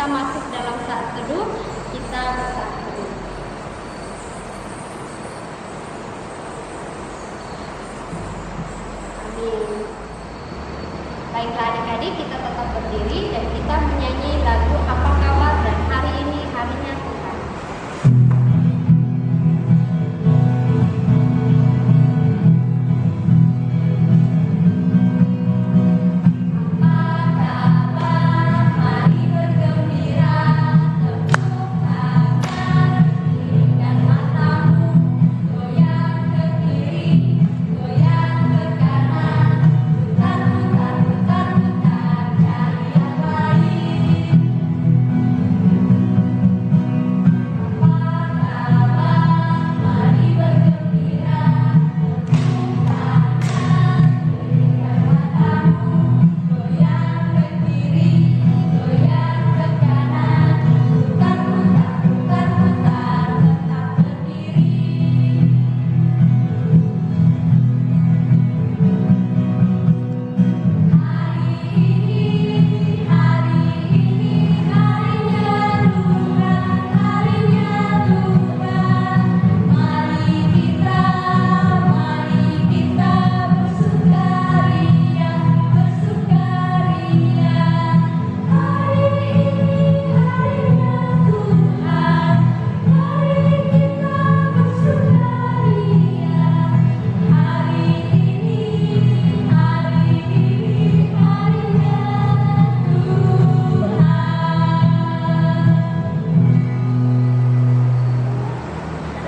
kita masuk dalam saat teduh, kita bersatu. Amin. Baiklah adik-adik, kita tetap berdiri dan kita menyanyi lagu Apa Kabar dan Hari Ini Harinya Tuhan.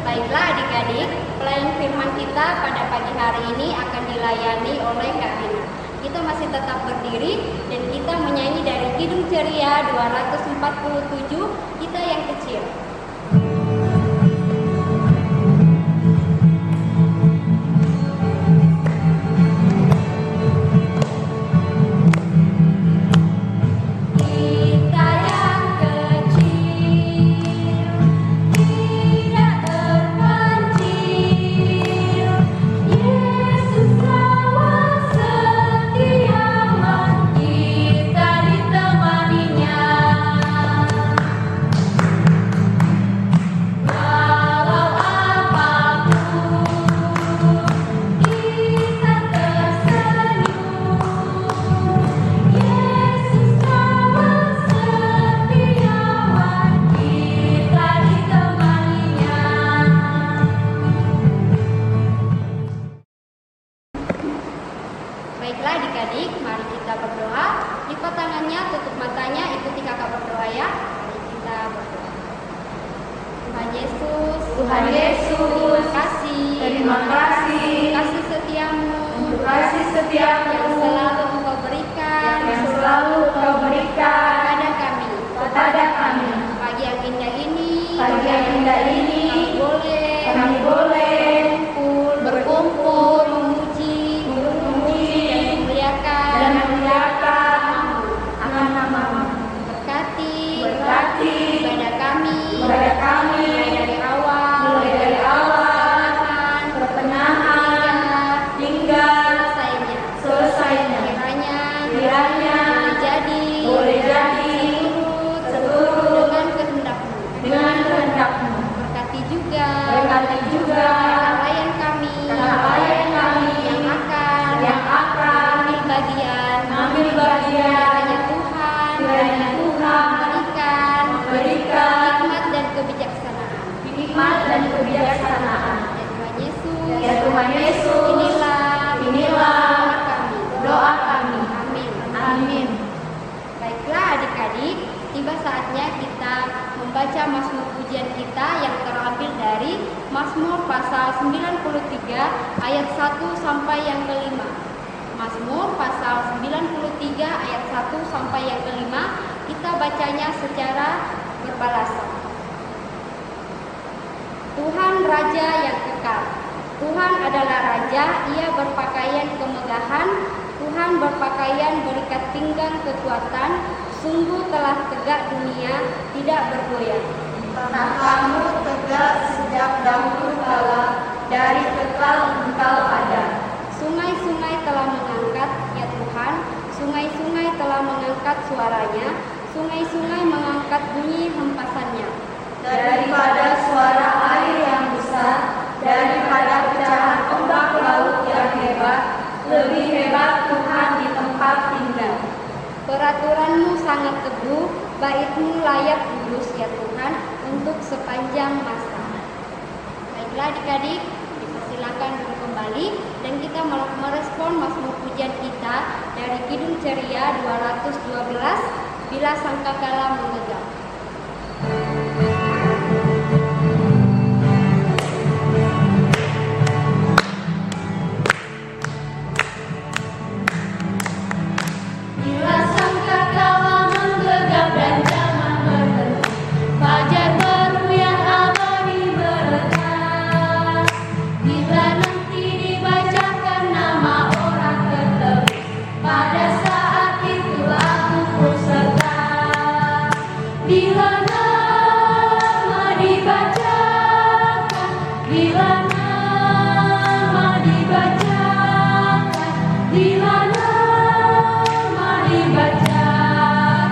Baiklah adik-adik, pelayan firman kita pada pagi hari ini akan dilayani oleh Kak Rina. Kita masih tetap berdiri dan kita menyanyi dari Kidung Ceria 247, Kita Yang Kecil. Baiklah adik-adik, mari kita berdoa. Lipat tangannya, tutup matanya, ikuti kakak berdoa ya. Mari kita berdoa. Tuhan Yesus, terima kasih. Terima kasih. Kasih setiamu, Kasih setiamu yang selalu Engkau berikan, kepada kami. Pagi yang indah ini, kami boleh berkumpul, memuji dan memuliakan nama-Mu. Berkati ibadah kami mulai dari awal pertengahan hingga selesainya. Kiranya boleh jadi seturut dengan kehendak-Mu. Berkati juga pelayan kami yang akan mengambil bagian. Kiranya Tuhan memberikan hikmat dan kebijaksanaan. Ya Tuhan Yesus, inilah doa kami. Amin. Baiklah adik-adik, tiba saatnya kita membaca Mazmur pujian kita yang terambil dari Mazmur pasal 93 ayat 1 sampai yang kelima. Mazmur pasal 93 ayat 1 sampai yang kelima, kita bacanya secara berbalasan. Tuhan Raja yang kekal. Tuhan adalah Raja, Ia berpakaian kemegahan. Tuhan berpakaian berikat pinggang kekuatan. Sungguh telah tegak dunia, tidak bergoyang. Tahtamu tegak sejak dahulu kala, dari kekal Engkau ada. Sungai-sungai telah mengangkat, ya Tuhan, sungai-sungai telah mengangkat suaranya. Sungai-sungai mengangkat bunyi hempasannya. Daripada suara air yang besar, daripada pecahan ombak laut yang hebat, lebih hebat Tuhan di tempat tinggal. Peraturan-Mu sangat teguh, bait-Mu layak kudus ya Tuhan untuk sepanjang masa. Baiklah adik-adik, dipersilakan duduk kembali dan kita merespon Mazmur pujian kita dari Kidung Ceria 212, Bila Sangkakala Menggenggam. Bila sangkakala menggegap dan zaman berteduh, fajar baru yang abadi berletak. Bila nanti dibacakan nama orang tertentu, pada saat itu aku pun serta. Bila nama dibacakan, bila nama dibacakan, bila nama dibacakan,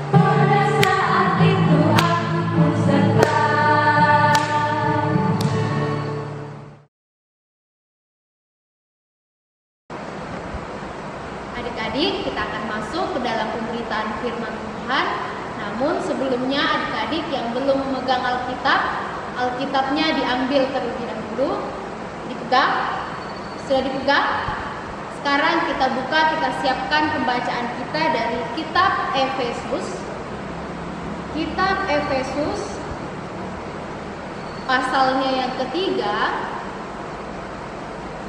pada saat itu aku pun serta. Adik-adik, kita akan masuk ke dalam pemberitaan firman Tuhan. Namun sebelumnya adik-adik yang belum memegang Alkitabnya diambil terlebih dahulu. Dipegang? Sudah dipegang? Sekarang kita buka, kita siapkan pembacaan kita dari kitab Efesus. Kitab Efesus pasalnya yang ketiga,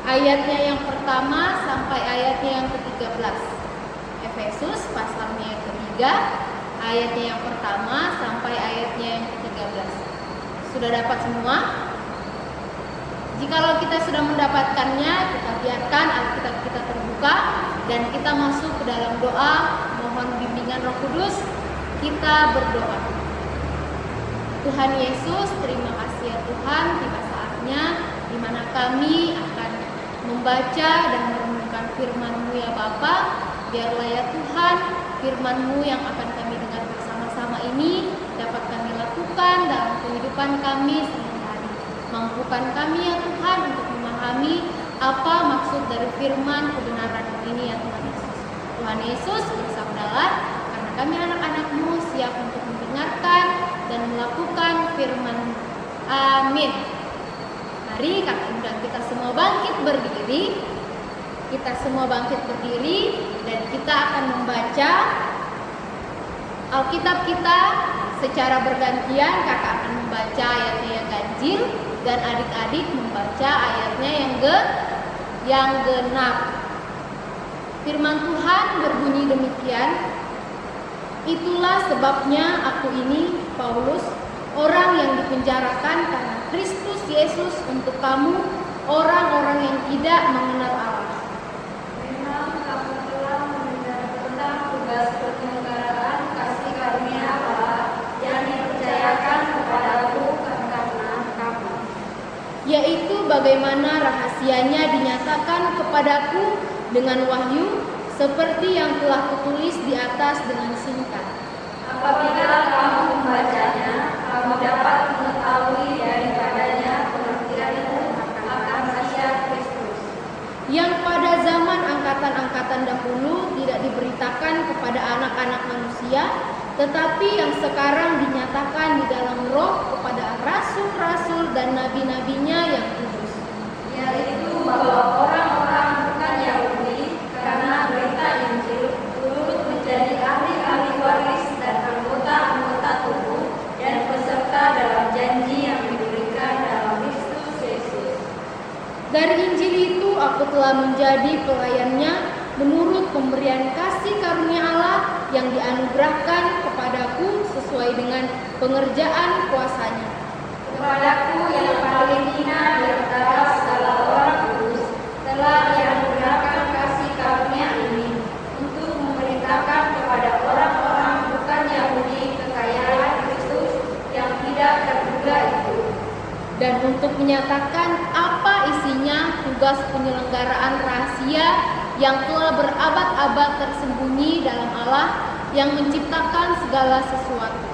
ayatnya yang pertama sampai ayatnya yang ke-13. Efesus pasalnya yang ketiga, ayatnya yang pertama sampai ayatnya yang ke-13. Sudah dapat semua? Jikalau kita sudah mendapatkannya, kita biarkan Alkitab kita terbuka dan kita masuk ke dalam doa, mohon bimbingan Roh Kudus. Kita berdoa. Tuhan Yesus, terima kasih ya Tuhan, tiba saatnya di mana kami akan membaca dan merenungkan firman-Mu ya Bapa. Biarlah ya Tuhan, firman-Mu yang akan kami dengar bersama-sama ini dapat kami lakukan dalam kehidupan kami sehari-hari. Mampukan kami ya Tuhan untuk memahami apa maksud dari firman kebenaran ini ya Tuhan Yesus. Tuhan Yesus bersabdalah, karena kami anak-anak-Mu siap untuk mendengarkan dan melakukan firman-Mu. Amin. Mari kakak undang kita semua bangkit berdiri. Kita semua bangkit berdiri dan kita akan membaca Alkitab kita secara bergantian. Kakak akan membaca ayatnya yang ganjil dan adik-adik membaca ayatnya yang genap. Firman Tuhan berbunyi demikian. Itulah sebabnya aku ini, Paulus, orang yang dipenjarakan karena Kristus Yesus untuk kamu, orang-orang yang tidak mengenal Allah. Memang kamu telah mendengar tentang tugas penyelenggaraan kasih karunia Allah yang dipercayakan kepadaku karena kamu, Yaitu bagaimana rahasianya dinyatakan kepadaku dengan wahyu, seperti yang telah kutulis di atas dengan singkat. apabila kamu membacanya, kamu dapat mengetahui daripadanya pengertianmu akan Mesias Kristus, Yang pada zaman angkatan-angkatan dahulu tidak diberitakan kepada anak-anak manusia, tetapi yang sekarang dinyatakan di dalam Roh kepada rasul-rasul dan nabi-nabinya yang kudus. yaitu bahwa orang-orang bukan Yahudi karena berita Injil turut menjadi ahli-ahli waris dan anggota-anggota tubuh dan peserta dalam janji yang diberikan dalam Kristus Yesus. Dari Injil itu aku telah menjadi pelayannya menurut pemberian kasih karunia Allah yang dianugerahkan kepadaku sesuai dengan pengerjaan kuasanya. Kepadaku yang paling hina di antara segala orang kudus telah dianugerahkan kasih karunia ini untuk memerintahkan kepada orang-orang bukan Yahudi kekayaan Kristus yang tidak terduga itu, Dan untuk menyatakan apa isinya tugas penyelenggaraan rahasia yang telah berabad-abad tersembunyi dalam Allah yang menciptakan segala sesuatu.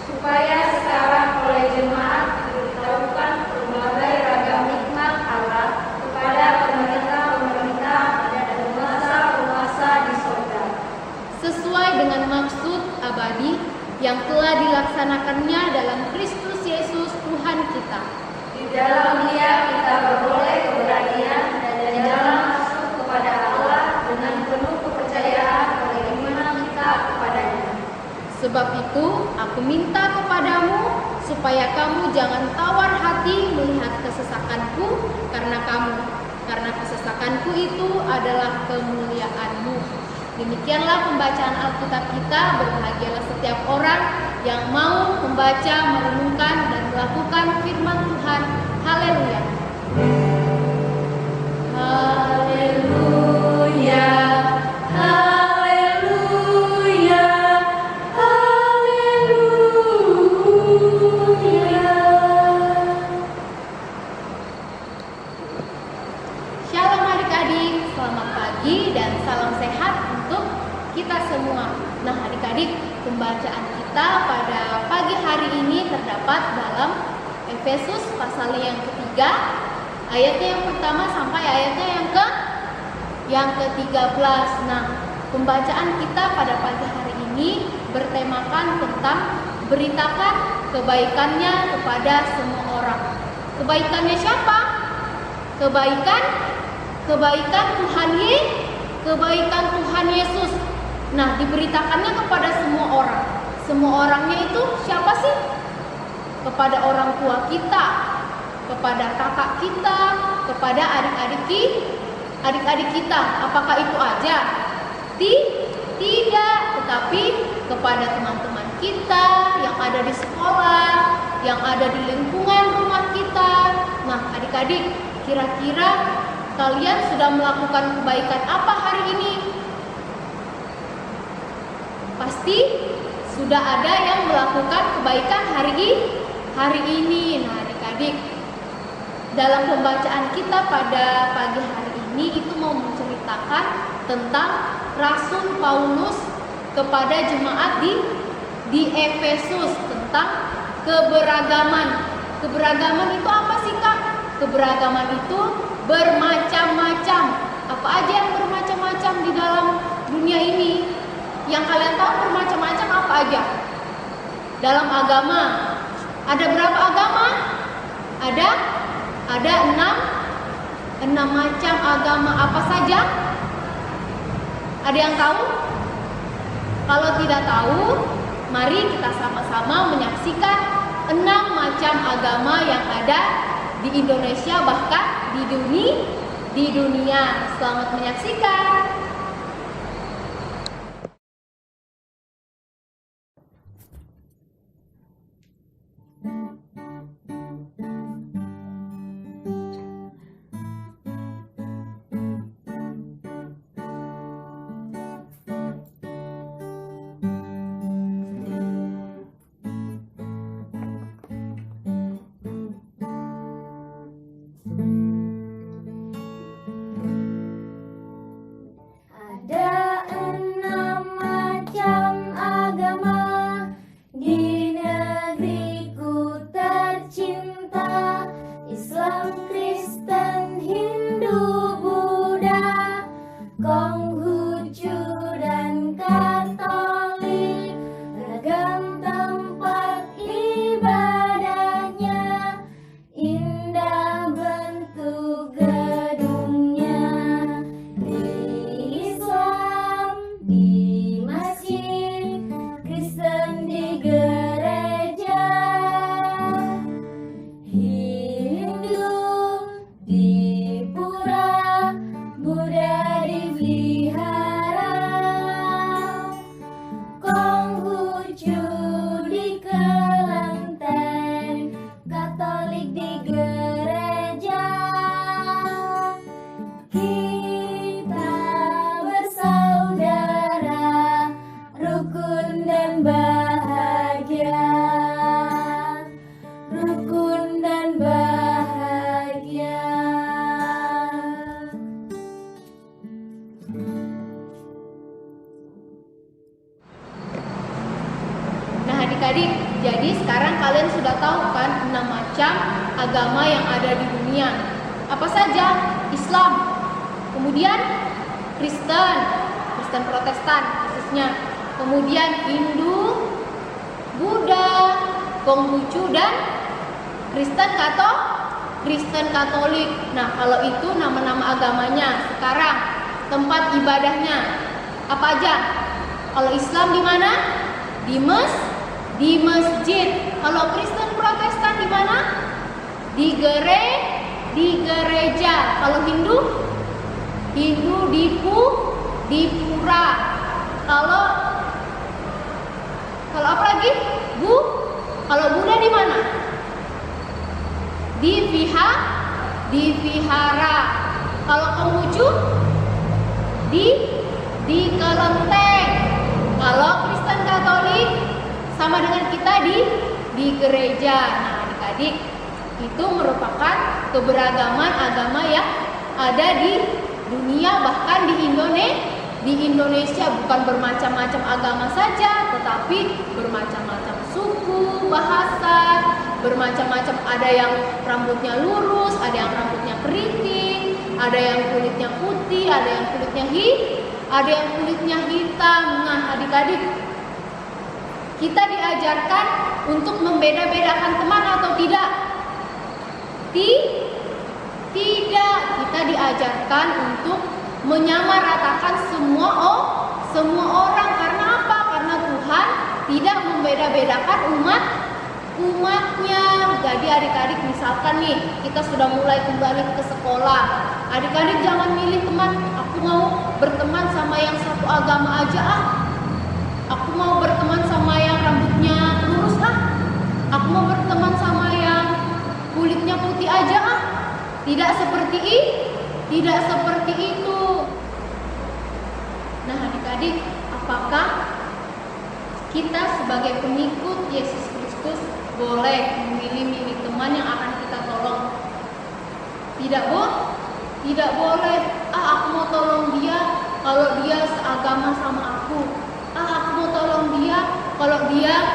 Supaya sekarang oleh jemaat diberitahukan berbagai ragam nikmat Allah kepada pemerintah-pemerintah dan penguasa-penguasa di surga, Sesuai dengan maksud abadi yang telah dilaksanakannya dalam Kristus Yesus Tuhan kita. di dalam Dia kita beroleh keberanian dan jalan masuk kepada Allah dengan penuh kepercayaan oleh iman kita kepadanya. Sebab itu, aku minta kepadamu supaya kamu jangan tawar hati melihat kesesakanku karena kesesakanku itu adalah kemuliaanmu. Demikianlah pembacaan Alkitab kita. Berbahagialah setiap orang yang mau membaca, merenungkan, dan melakukan firman Tuhan. Haleluya. Haleluya. Haleluya. Haleluya. Shalom adik-adik, selamat pagi dan salam sehat untuk kita semua. Nah adik-adik, pembacaan kita pada pagi hari ini terdapat dalam Efesus pasal yang ketiga, ayatnya yang pertama sampai ayatnya yang ke-13. Nah, pembacaan kita pada pagi hari ini bertemakan tentang beritakan kebaikannya kepada semua orang. Kebaikannya siapa? Kebaikan Tuhan Yesus. Nah, diberitakannya kepada semua orang. Semua orangnya itu siapa sih? Kepada orang tua kita, kepada kakak kita, kepada adik-adik kita. Apakah itu aja? Tidak, tetapi kepada teman-teman kita yang ada di sekolah, yang ada di lingkungan rumah kita. Nah, adik-adik, kira-kira kalian sudah melakukan kebaikan apa hari ini? Pasti sudah ada yang melakukan kebaikan hari ini. Nah, adik-adik, dalam pembacaan kita pada pagi hari ini itu mau menceritakan tentang Rasul Paulus kepada jemaat di Efesus tentang keberagaman. Keberagaman itu apa sih, Kak? Keberagaman itu bermacam-macam. Apa aja yang bermacam-macam di dalam dunia ini? Yang kalian tahu bermacam-macam apa aja? Dalam agama, ada berapa agama? Ada 6 macam agama. Apa saja? Ada yang tahu? Kalau tidak tahu, mari kita sama-sama menyaksikan 6 macam agama yang ada di Indonesia, bahkan di dunia. Selamat menyaksikan. adik-adik, jadi sekarang kalian sudah tahu kan 6 macam agama yang ada di dunia. Apa saja? Islam, kemudian Kristen Protestan khususnya, kemudian Hindu, Buddha, Konghucu, dan Kristen Katolik. Nah, kalau itu nama-nama agamanya. Sekarang tempat ibadahnya apa aja? Kalau Islam di mana? Di masjid. Kalau Kristen Protestan di mana? Di gereja. Kalau Hindu di pura. Kalau apa lagi? Kalau Buddha di mana? Di vihara. Kalau Konghucu di kelenteng. Kalau Kristen Katolik sama dengan kita di gereja. Nah, adik-adik, itu merupakan keberagaman agama yang ada di dunia, bahkan di Indonesia bukan bermacam-macam agama saja, tetapi bermacam-macam suku, bahasa, bermacam-macam. Ada yang rambutnya lurus, ada yang rambutnya keriting, ada yang kulitnya putih, ada yang kulitnya hitam. Nah, adik-adik, kita diajarkan untuk membeda-bedakan teman atau tidak? Tidak, kita diajarkan untuk menyamaratakan semua orang. Karena apa? Karena Tuhan tidak membeda-bedakan umatnya. Jadi adik-adik, misalkan nih kita sudah mulai kembali ke sekolah, adik-adik jangan milih teman. Aku mau berteman sama yang satu agama aja aku mau berteman sama yang rambutnya lurus aku mau berteman sama yang kulitnya putih aja Tidak seperti itu. Nah, adik-adik, apakah kita sebagai pengikut Yesus Kristus boleh memilih-milih teman yang akan kita tolong? Tidak boleh. Aku mau tolong dia kalau dia seagama sama aku. Aku mau tolong dia kalau dia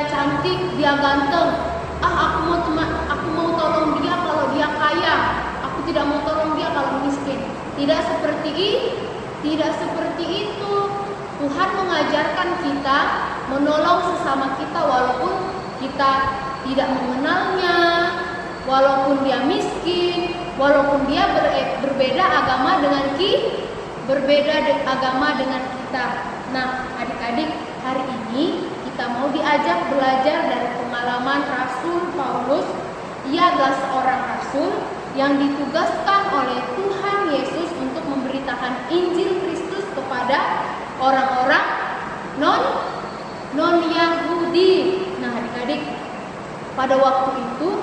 cantik, dia ganteng. Aku mau tolong dia kalau dia kaya. Aku tidak mau tolong dia kalau miskin. Tidak seperti itu. Tuhan mengajarkan kita menolong sesama kita walaupun kita tidak mengenalnya, walaupun dia miskin, walaupun dia berbeda agama dengan kita. Nah, adik-adik, hari ini kita mau diajak belajar dari pengalaman Rasul Paulus. Ia adalah seorang rasul yang ditugaskan oleh Tuhan Yesus untuk memberitakan Injil Kristus kepada orang-orang non-Yahudi. Nah, adik-adik, pada waktu itu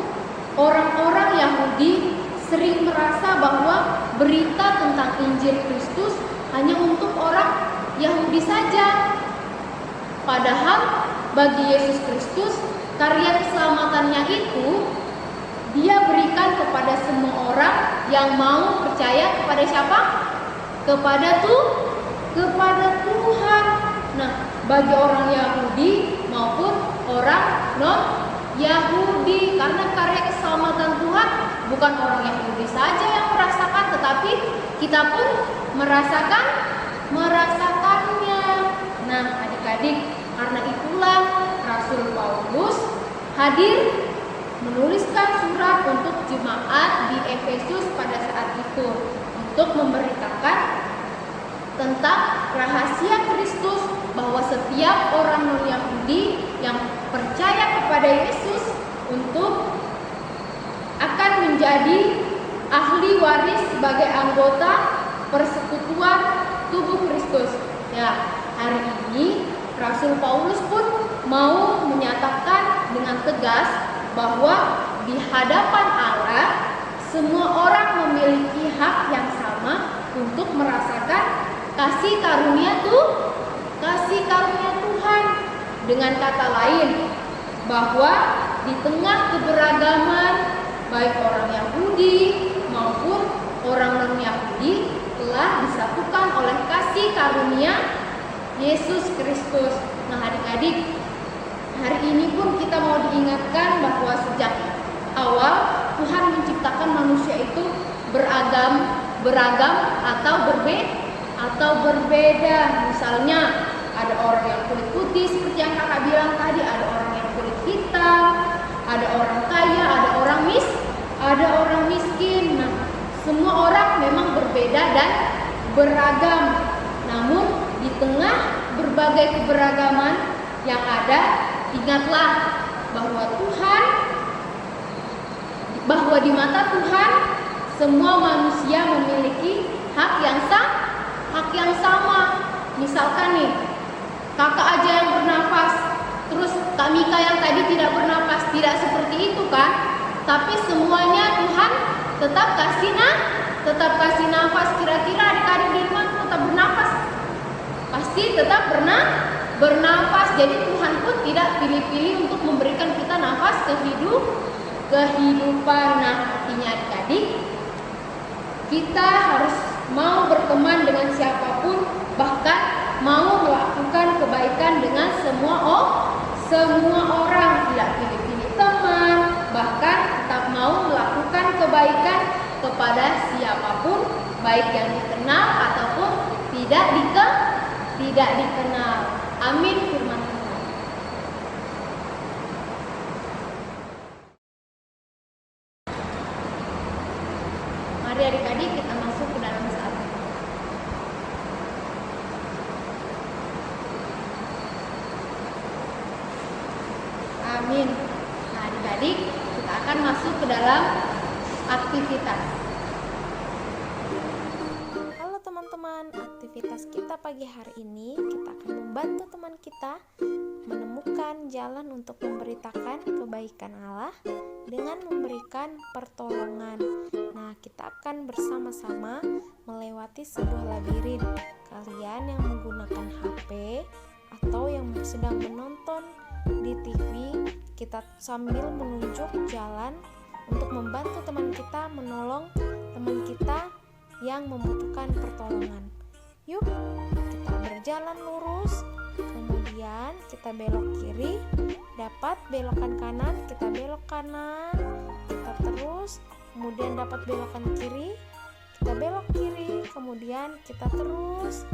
orang-orang Yahudi sering merasa bahwa berita tentang Injil Kristus hanya untuk orang Yahudi saja. Padahal bagi Yesus Kristus, karya keselamatannya itu Dia berikan kepada semua orang yang mau percaya kepada siapa? Kepada Tuhan. Nah, bagi orang Yahudi maupun orang non-Yahudi, karena karya keselamatan Tuhan bukan orang Yahudi saja yang merasakan, tetapi kita pun merasakannya. Nah, adik-adik, karena itulah Rasul Paulus hadir menuliskan surat untuk jemaat di Efesus pada saat itu untuk memberitakan tentang rahasia Kristus, bahwa setiap orang non-Yahudi yang percaya kepada Yesus untuk akan menjadi ahli waris sebagai anggota persekutuan tubuh Kristus. Ya, hari ini Rasul Paulus pun mau menyatakan dengan tegas bahwa di hadapan Allah semua orang memiliki hak yang sama untuk merasakan kasih karunia Tuhan. Dengan kata lain, bahwa di tengah keberagaman baik orang Yahudi maupun orang non-Yahudi telah disatukan oleh kasih karunia Yesus Kristus. Nah, adik-adik, hari ini pun kita mau diingatkan bahwa sejak awal Tuhan menciptakan manusia itu beragam atau berbeda. Misalnya ada orang yang kulit putih seperti yang kakak bilang tadi, ada orang yang kulit hitam, ada orang kaya, ada orang miskin. Nah, semua orang memang berbeda dan beragam. Namun di tengah berbagai keberagaman yang ada, ingatlah bahwa di mata Tuhan semua manusia memiliki hak yang sama. Misalkan nih, kakak aja yang bernafas, terus Kak Mika yang tadi tidak bernafas, tidak seperti itu kan? Tapi semuanya Tuhan tetap kasih nafas. Kira-kira adik-adik di rumah tetap bernafas? Pasti tetap bernafas. Jadi Tuhan pun tidak pilih-pilih untuk memberikan kita nafas kehidupan. Nah, artinya adik-adik, kita harus mau berteman dengan siapapun, bahkan mau melakukan kebaikan dengan semua orang, tidak pilih-pilih teman, bahkan tetap mau melakukan kebaikan kepada siapapun, baik yang dikenal ataupun tidak dikenal. Amin firman Tuhan. Mari adik-adik kita masuk ke dalam saat ini. Amin. Nah, adik-adik, kita akan masuk ke dalam aktivitas. Halo teman-teman, aktivitas kita pagi hari ini kita akan membantu teman kita menemukan jalan untuk memberitakan kebaikan Allah dengan memberikan pertolongan. Nah, kita akan bersama-sama melewati sebuah labirin. Kalian yang menggunakan HP atau yang sedang menonton di TV, kita sambil menunjuk jalan untuk membantu teman kita menolong teman kita yang membutuhkan pertolongan. Yuk, kita berjalan lurus, kemudian kita belok kiri, dapat belokan kanan, kita belok kanan, kita terus, kemudian dapat belokan kiri, kita belok kiri, kemudian kita terus,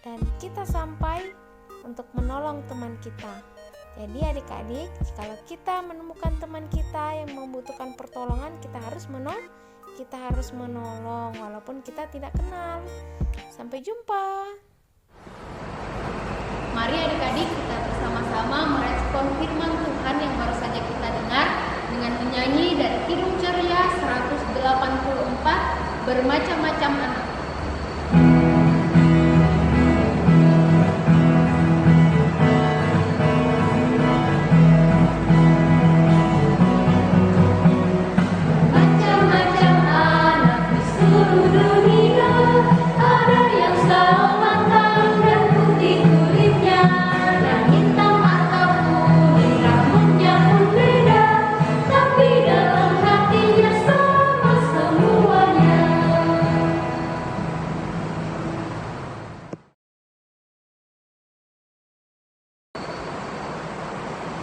dan kita sampai untuk menolong teman kita. Jadi adik-adik, kalau kita menemukan teman kita yang membutuhkan pertolongan, kita harus menolong walaupun kita tidak kenal. Sampai jumpa. Mari adik-adik kita bersama-sama merespon firman Tuhan yang baru saja kita dengar dengan menyanyi dari Kidung Ceria 184, Bermacam-macam anak.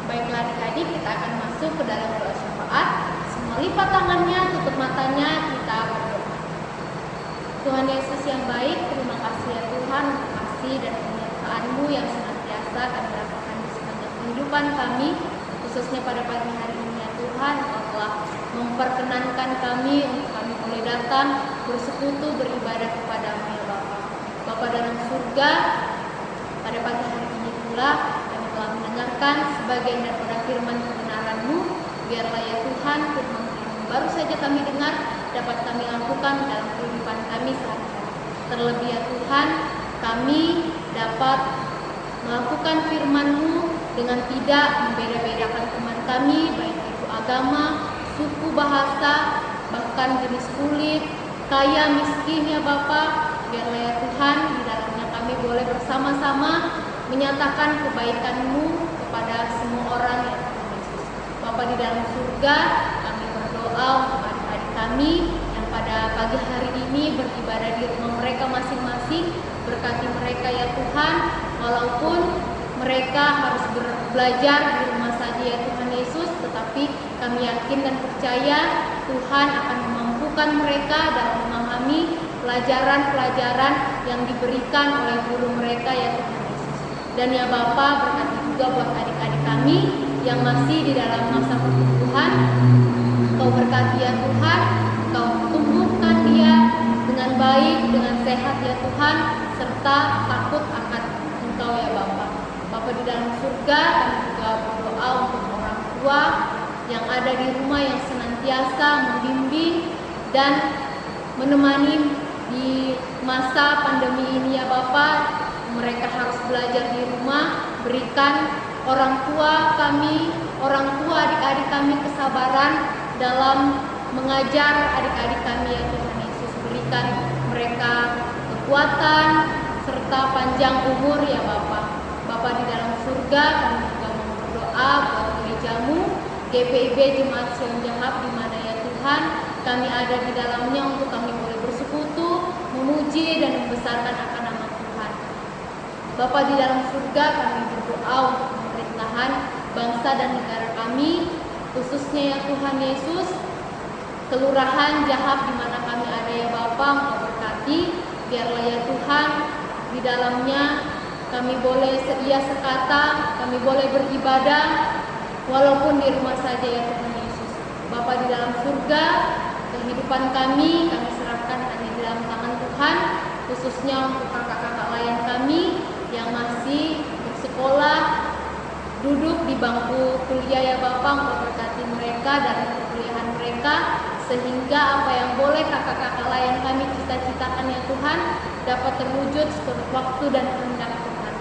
Baiklah adik-adik, kita akan masuk ke dalam doa syafaat. Semua lipat tangannya, tutup matanya, kita berdoa. Tuhan Yesus yang baik, terima kasih ya Tuhan untuk kasih dan penyertaan-Mu yang senantiasa kami rasakan di sepanjang kehidupan kami, khususnya pada pagi hari ini ya Tuhan. Engkau telah memperkenankan kami untuk kami boleh datang bersekutu beribadah kepada-Mu ya Bapa. Bapa dalam surga, pada pagi hari ini pula telah mendengarkan sebagian daripada firman kebenaran-Mu. Biarlah ya Tuhan, firman yang baru saja kami dengar dapat kami lakukan dalam kehidupan kami sehari-hari. Terlebih ya Tuhan, kami dapat melakukan firman-Mu dengan tidak membeda-bedakan teman kami, baik itu agama, suku, bahasa, bahkan jenis kulit, kaya, miskin ya Bapa. Biarlah ya Tuhan, di dalamnya kami boleh bersama-sama menyatakan kebaikan-Mu kepada semua orang ya Tuhan Yesus. Bapa di dalam surga, kami berdoa untuk adik-adik kami yang pada pagi hari ini beribadah di rumah mereka masing-masing. Berkati mereka ya Tuhan, walaupun mereka mereka harus belajar di rumah saja ya Tuhan Yesus, tetapi kami yakin dan percaya Tuhan akan memampukan mereka dalam memahami pelajaran-pelajaran yang diberikan oleh guru mereka ya Tuhan Yesus. Dan ya Bapa, berkati juga buat adik-adik kami yang masih di dalam masa pertumbuhan. Kau berkati ya Tuhan, Kau tumbuhkan dia dengan baik, dengan sehat ya Tuhan, serta takut akan Engkau ya Bapa. Bapa di dalam surga, kami juga berdoa untuk orang tua yang ada di rumah yang senantiasa membimbing dan menemani di masa pandemi ini ya Bapa. Mereka harus belajar di rumah. Berikan orang tua kami, orang tua adik-adik kami kesabaran dalam mengajar adik-adik kami ya Tuhan Yesus. Berikan mereka kekuatan serta panjang umur ya Bapa. Bapa di dalam surga, kami juga mau berdoa buat gerejamu GPIB Jemaat Sion Jahab di mana ya Tuhan kami ada di dalamnya, untuk kami boleh bersekutu, memuji dan membesarkan akan nama Tuhan. Bapa di dalam surga, kami berdoa untuk pemerintahan bangsa dan negara kami, khususnya ya Tuhan Yesus, Kelurahan Jahab di mana kami ada ya Bapa, Engkau berkati, biarlah ya Tuhan di dalamnya kami boleh sedia sekata, kami boleh beribadah walaupun di rumah saja ya Tuhan Yesus. Bapa di dalam surga, kehidupan kami serahkan hanya di dalam tangan Tuhan, khususnya untuk kakak-kakak layan kami yang masih bersekolah, duduk di bangku kuliah ya Bapa, Engkau berkati mereka dalam perkuliahan mereka, sehingga apa yang boleh kakak-kakak layan kami cita-citakan ya Tuhan dapat terwujud seturut waktu dan kehendak Tuhan.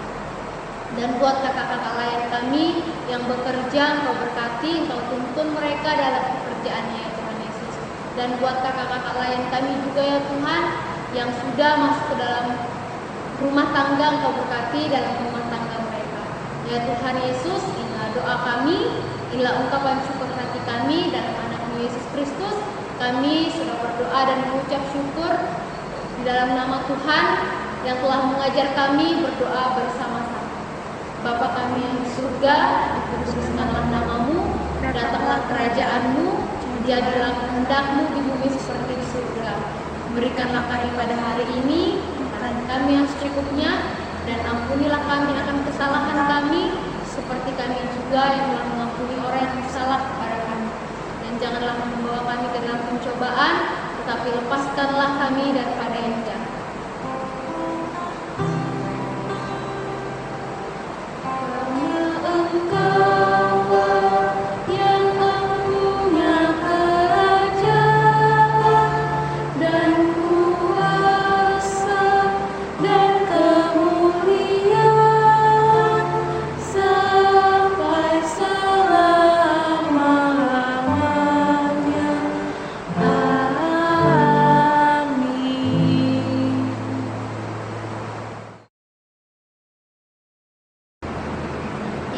Dan buat kakak-kakak layan kami yang bekerja, Engkau berkati, Engkau tuntun mereka dalam pekerjaannya ya Tuhan Yesus. Dan buat kakak-kakak layan kami juga ya Tuhan yang sudah masuk ke dalam rumah tangga, Engkau berkati dalam rumah tangga mereka. Ya Tuhan Yesus, inilah doa kami, inilah ungkapan syukur hati kami dalam anak-Mu Yesus Kristus. Kami sudah berdoa dan mengucap syukur di dalam nama Tuhan yang telah mengajar kami berdoa bersama-sama. Bapa kami yang di surga, dikuduskanlah nama-Mu, datanglah kerajaan-Mu, jadilah kehendak-Mu di bumi seperti di surga. Berikanlah kami pada hari ini makanan kami yang secukupnya, dan ampunilah kami akan kesalahan kami, seperti kami juga yang telah mengampuni orang yang bersalah kepada kami. Dan janganlah membawa kami ke dalam pencobaan, tetapi lepaskanlah kami daripada yang jahat.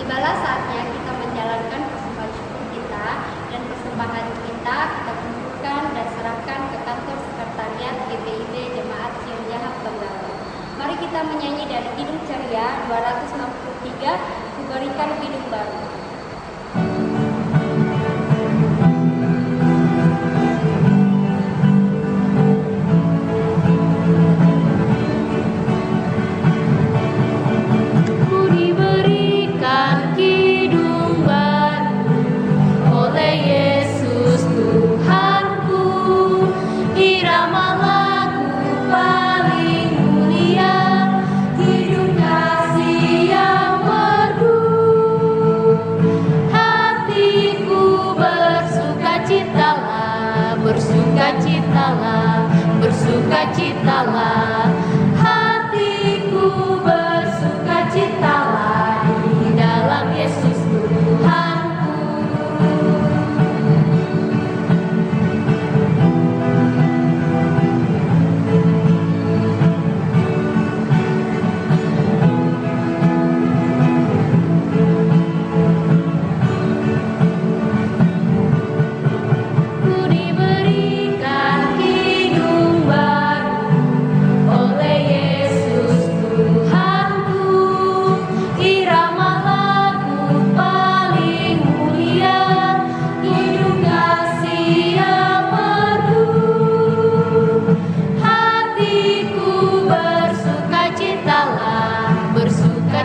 Tibalah saatnya kita menjalankan persembahan syukur kita, dan persembahan kita kumpulkan dan serahkan ke kantor sekretariat GPIB Jemaat Sion Jahab Donggala. Mari kita menyanyi dari Kidung Ceria 263, Kuberikan Kidung Baru. Hidup kasih yang merdu.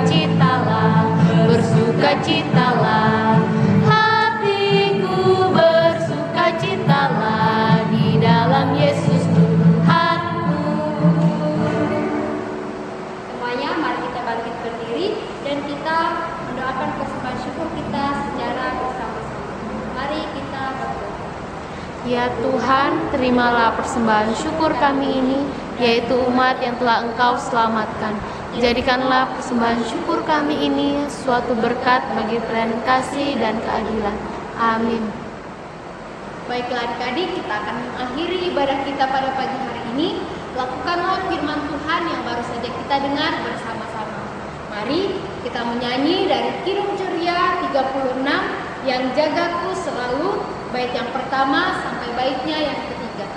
bersukacitalah, bersukacitalah. Hatiku bersukacitalah di dalam Yesus Tuhanku. Semuanya, mari kita bangkit berdiri dan kita mendoakan persembahan syukur kita secara bersama-sama. Mari kita berdoa. Ya Tuhan, terimalah persembahan syukur kami ini, yaitu umat yang telah Engkau selamatkan. Jadikanlah persembahan syukur kami ini suatu berkat bagi pelayanan kasih dan keadilan. Amin. Baiklah adik-adik, kita akan mengakhiri ibadah kita pada pagi hari ini. Lakukanlah firman Tuhan yang baru saja kita dengar bersama-sama. Mari kita menyanyi dari Kidung Ceria 36, Yang Jagaku Selalu, bait yang pertama sampai baitnya yang ketiga.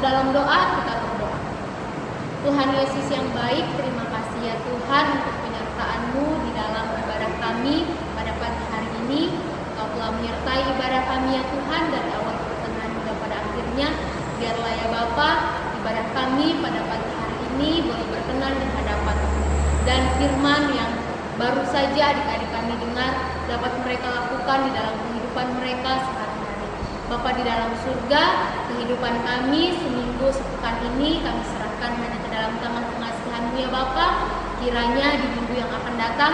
Dalam doa kita berdoa. Tuhan Yesus yang baik, terima kasih ya Tuhan untuk penyertaan-Mu di dalam ibadah kami pada pagi hari ini. Engkau telah menyertai ibadah kami ya Tuhan dari awal pertengahan hingga pada akhirnya. Biarlah ya Bapa, ibadah kami pada pagi hari ini boleh berkenan di hadapan-Mu. Dan firman yang baru saja adik-adik kami dengar dapat mereka lakukan di dalam kehidupan mereka sehari-hari. Bapa di dalam surga, kehidupan kami seminggu sepekan ini kami serahkan hanya ke dalam tangan pengasihan-Mu ya Bapa. Kiranya di minggu yang akan datang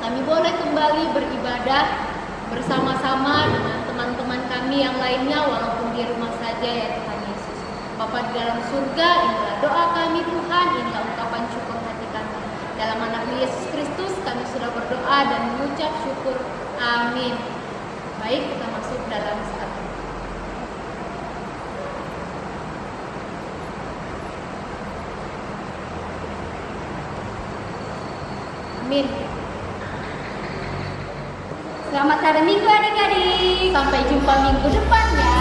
kami boleh kembali beribadah bersama-sama dengan teman-teman kami yang lainnya walaupun di rumah saja ya Tuhan Yesus. Bapa di dalam surga, inilah doa kami Tuhan, inilah ungkapan syukur hati kami. Dalam anak Yesus Kristus kami sudah berdoa dan mengucap syukur. Amin. Baik, kita masuk dalam saat ini. Amin. Selamat hari Minggu adik-adik. Sampai jumpa minggu depan ya.